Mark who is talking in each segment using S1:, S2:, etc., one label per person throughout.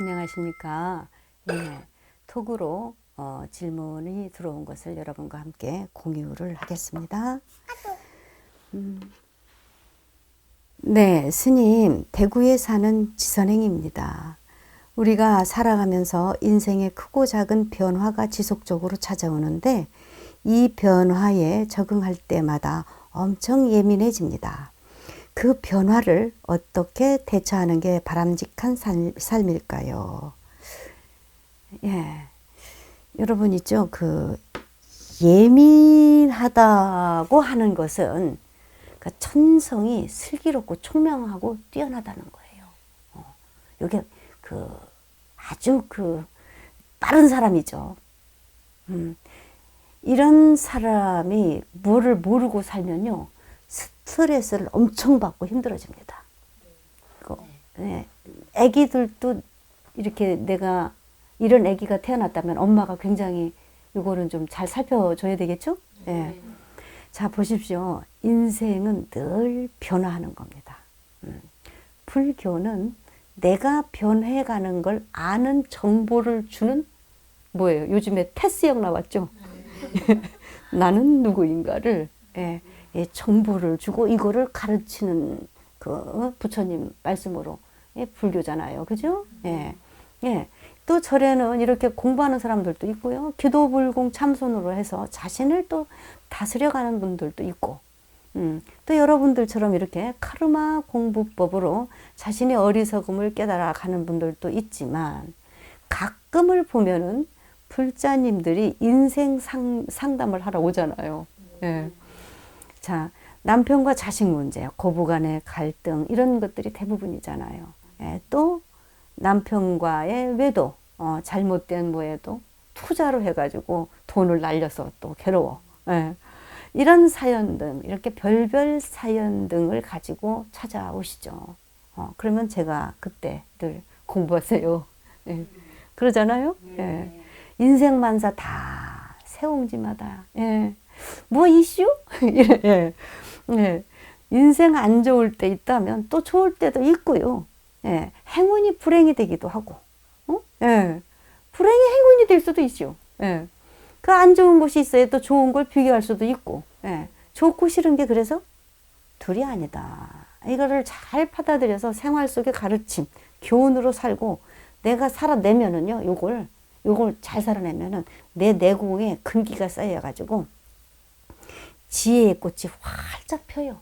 S1: 안녕하십니까. 예, 톡으로 질문이 들어온 것을 여러분과 함께 공유를 하겠습니다. 네, 스님, 대구에 사는 지선행입니다. 우리가 살아가면서 인생의 크고 작은 변화가 지속적으로 찾아오는데 이 변화에 적응할 때마다 엄청 예민해집니다. 그 변화를 어떻게 대처하는 게 바람직한 삶일까요? 예, 여러분 있죠? 예민하다고 하는 것은 천성이 슬기롭고 총명하고 뛰어나다는 거예요. 이게 아주 빠른 사람이죠. 이런 사람이 뭐를 모르고 살면요, 스트레스를 엄청 받고 힘들어집니다. 네. 애기들도 이렇게 내가 이런 애기가 태어났다면 엄마가 굉장히 이거는 좀 잘 살펴줘야 되겠죠? 네. 자, 보십시오. 인생은 늘 변화하는 겁니다. 불교는 내가 변해가는 걸 아는 정보를 주는 뭐예요? 요즘에 테스형 나왔죠? 나는 누구인가를 정보를 주고 이거를 가르치는 부처님 말씀으로 불교잖아요. 그죠? 또 절에는 이렇게 공부하는 사람들도 있고요. 기도불공 참선으로 해서 자신을 또 다스려가는 분들도 있고, 또 여러분들처럼 이렇게 카르마 공부법으로 자신의 어리석음을 깨달아가는 분들도 있지만, 가끔을 보면은 불자님들이 인생 상담을 하러 오잖아요. 자, 남편과 자식 문제, 고부간의 갈등 이런 것들이 대부분이잖아요. 또 남편과의 외도, 잘못된 뭐에도 투자로 해가지고 돈을 날려서 또 괴로워. 이런 사연 등 이렇게 별별 사연 등을 가지고 찾아오시죠. 그러면 제가 그때 늘 공부하세요. 그러잖아요. 인생만사 다 세옹지마다. 뭐 이슈? 인생 안 좋을 때 있다면 또 좋을 때도 있고요. 행운이 불행이 되기도 하고, 불행이 행운이 될 수도 있죠. 그 안 좋은 것이 있어야 또 좋은 걸 비교할 수도 있고, 좋고 싫은 게 그래서 둘이 아니다. 이거를 잘 받아들여서 생활 속의 가르침, 교훈으로 살고 내가 살아내면은요, 요걸 잘 살아내면은 내 내공에 근기가 쌓여가지고 지혜의 꽃이 활짝 펴요.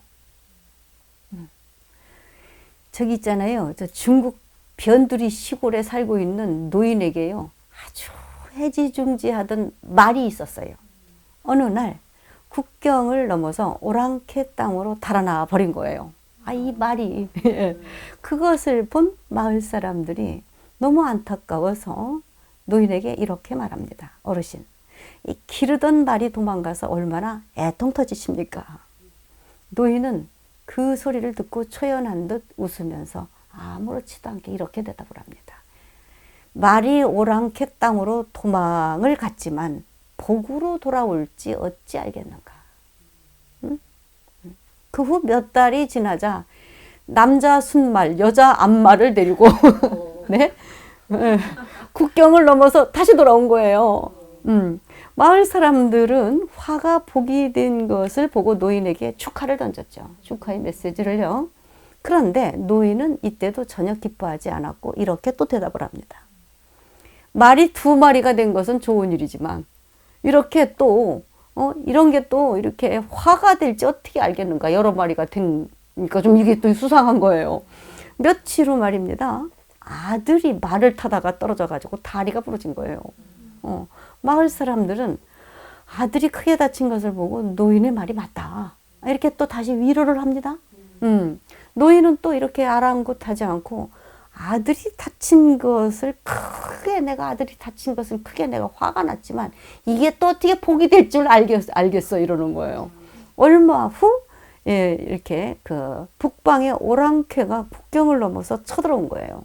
S1: 저기 있잖아요. 저 중국 변두리 시골에 살고 있는 노인에게요, 아주 해지중지하던 말이 있었어요. 어느 날 국경을 넘어서 오랑캐 땅으로 달아나 버린 거예요. 이 말이 그것을 본 마을 사람들이 너무 안타까워서 노인에게 이렇게 말합니다. 어르신, 이 기르던 말이 도망가서 얼마나 애통 터지십니까? 노인은 그 소리를 듣고 초연한 듯 웃으면서 아무렇지도 않게 이렇게 대답을 합니다. 말이 오랑캐 땅으로 도망을 갔지만 복으로 돌아올지 어찌 알겠는가. 그 후 몇 달이 지나자 남자 순말, 여자 암말을 데리고 네? 국경을 넘어서 다시 돌아온 거예요. 마을 사람들은 화가 복이 된 것을 보고 노인에게 축하를 던졌죠. 축하의 메시지를요. 그런데 노인은 이때도 전혀 기뻐하지 않았고 이렇게 또 대답을 합니다. 말이 두 마리가 된 것은 좋은 일이지만 이렇게 또 이런 게 또 이렇게 화가 될지 어떻게 알겠는가. 여러 마리가 되니까 좀 이게 또 수상한 거예요. 며칠 후 말입니다. 아들이 말을 타다가 떨어져 가지고 다리가 부러진 거예요. 마을 사람들은 아들이 크게 다친 것을 보고 노인의 말이 맞다. 이렇게 또 다시 위로를 합니다. 노인은 또 이렇게 아랑곳하지 않고 아들이 다친 것을 아들이 다친 것은 크게 내가 화가 났지만 이게 또 어떻게 복이 될 줄 알겠어 이러는 거예요. 얼마 후 이렇게 북방의 오랑캐가 국경을 넘어서 쳐들어온 거예요.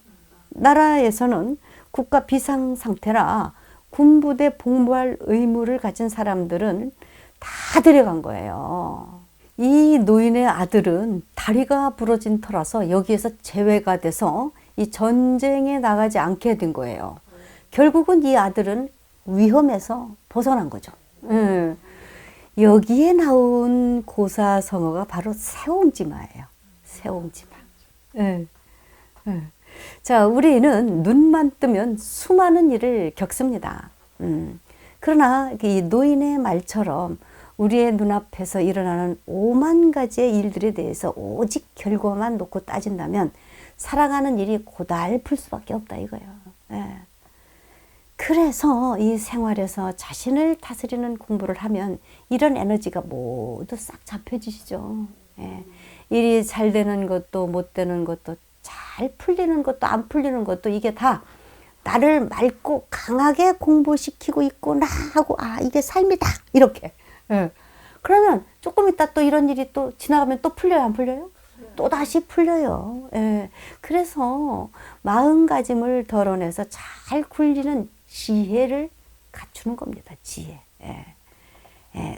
S1: 나라에서는 국가 비상 상태라 군부대 복무할 의무를 가진 사람들은 다 데려간 거예요. 이 노인의 아들은 다리가 부러진 터라서 여기에서 제외가 돼서 이 전쟁에 나가지 않게 된 거예요. 결국은 이 아들은 위험에서 벗어난 거죠. 여기에 나온 고사성어가 바로 세옹지마예요. 세옹지마. 자, 우리는 눈만 뜨면 수많은 일을 겪습니다. 그러나 이 노인의 말처럼 우리의 눈앞에서 일어나는 5만 가지의 일들에 대해서 오직 결과만 놓고 따진다면 살아가는 일이 고달플 수밖에 없다 이거예요. 그래서 이 생활에서 자신을 다스리는 공부를 하면 이런 에너지가 모두 싹 잡혀지시죠. 일이 잘 되는 것도 못 되는 것도 잘 풀리는 것도 안 풀리는 것도 이게 다 나를 맑고 강하게 공부시키고 있구나 하고 이게 삶이다 이렇게. 그러면 조금 있다 또 이런 일이 또 지나가면 또 풀려요 안 풀려요? 또 다시 풀려요. 그래서 마음가짐을 덜어내서 잘 굴리는 지혜를 갖추는 겁니다. 지혜.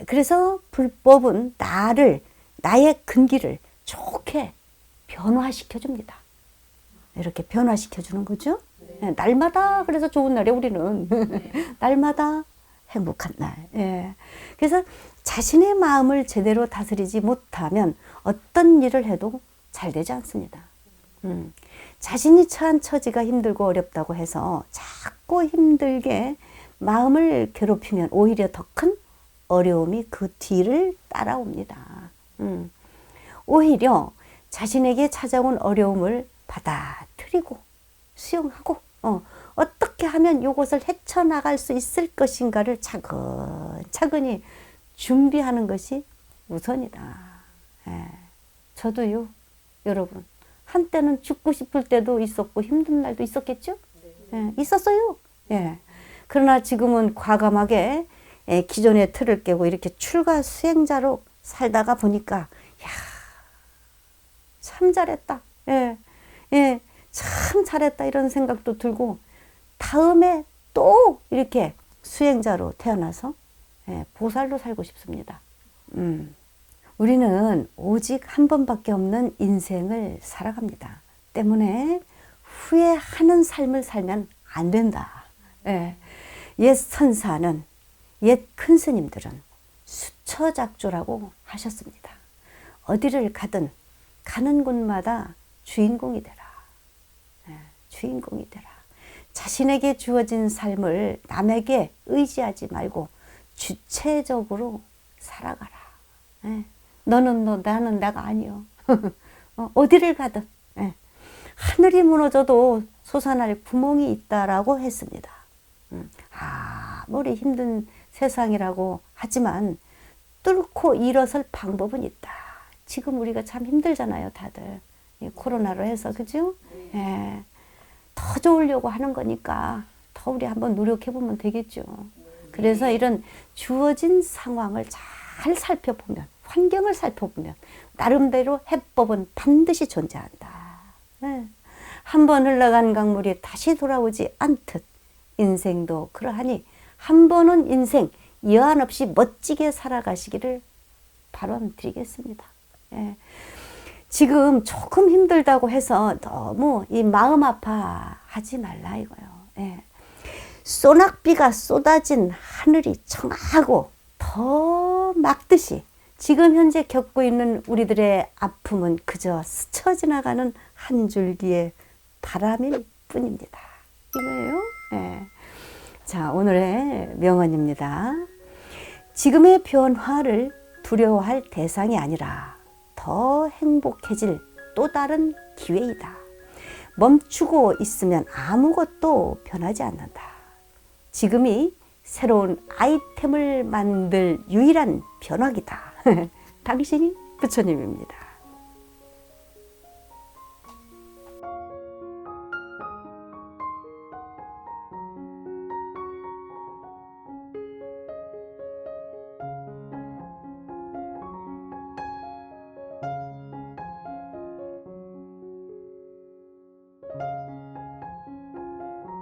S1: 그래서 불법은 나의 근기를 좋게 변화시켜 줍니다. 이렇게 변화시켜 주는 거죠. 날마다 그래서 좋은 날에 우리는 날마다 행복한 날. 그래서 자신의 마음을 제대로 다스리지 못하면 어떤 일을 해도 잘 되지 않습니다. 자신이 처한 처지가 힘들고 어렵다고 해서 자꾸 힘들게 마음을 괴롭히면 오히려 더 큰 어려움이 그 뒤를 따라옵니다. 오히려 자신에게 찾아온 어려움을 받아들이고 수용하고 어떻게 하면 이것을 헤쳐나갈 수 있을 것인가를 차근차근히 준비하는 것이 우선이다. 저도요, 여러분. 한때는 죽고 싶을 때도 있었고 힘든 날도 있었겠죠? 있었어요. 그러나 지금은 과감하게 기존의 틀을 깨고 이렇게 출가 수행자로 살다가 보니까 참 잘했다. 참 잘했다 이런 생각도 들고 다음에 또 이렇게 수행자로 태어나서 보살로 살고 싶습니다. 우리는 오직 한 번밖에 없는 인생을 살아갑니다. 때문에 후회하는 삶을 살면 안 된다. 옛 선사는 옛 큰 스님들은 수처작조라고 하셨습니다. 어디를 가든 가는 곳마다 주인공이 되라. 주인공이 되라. 자신에게 주어진 삶을 남에게 의지하지 말고 주체적으로 살아가라. 너는 너, 나는 내가 아니요. 어디를 가든 하늘이 무너져도 솟아날 구멍이 있다라고 했습니다. 아무리 힘든 세상이라고 하지만 뚫고 일어설 방법은 있다. 지금 우리가 참 힘들잖아요, 다들. 코로나로 해서, 그죠? 더 좋으려고 하는 거니까 더 우리 한번 노력해보면 되겠죠. 그래서 이런 주어진 상황을 잘 살펴보면, 환경을 살펴보면 나름대로 해법은 반드시 존재한다. 한번 흘러간 강물이 다시 돌아오지 않듯 인생도 그러하니 한 번은 인생 여한 없이 멋지게 살아가시기를 발언드리겠습니다. 지금 조금 힘들다고 해서 너무 이 마음 아파하지 말라 이거요. 소낙비가 쏟아진 하늘이 청하고 더 막듯이 지금 현재 겪고 있는 우리들의 아픔은 그저 스쳐 지나가는 한 줄기의 바람일 뿐입니다. 이거예요. 자, 오늘의 명언입니다. 지금의 변화를 두려워할 대상이 아니라 더 행복해질 또 다른 기회이다. 멈추고 있으면 아무것도 변하지 않는다. 지금이 새로운 아이템을 만들 유일한 변화기다. 당신이 부처님입니다.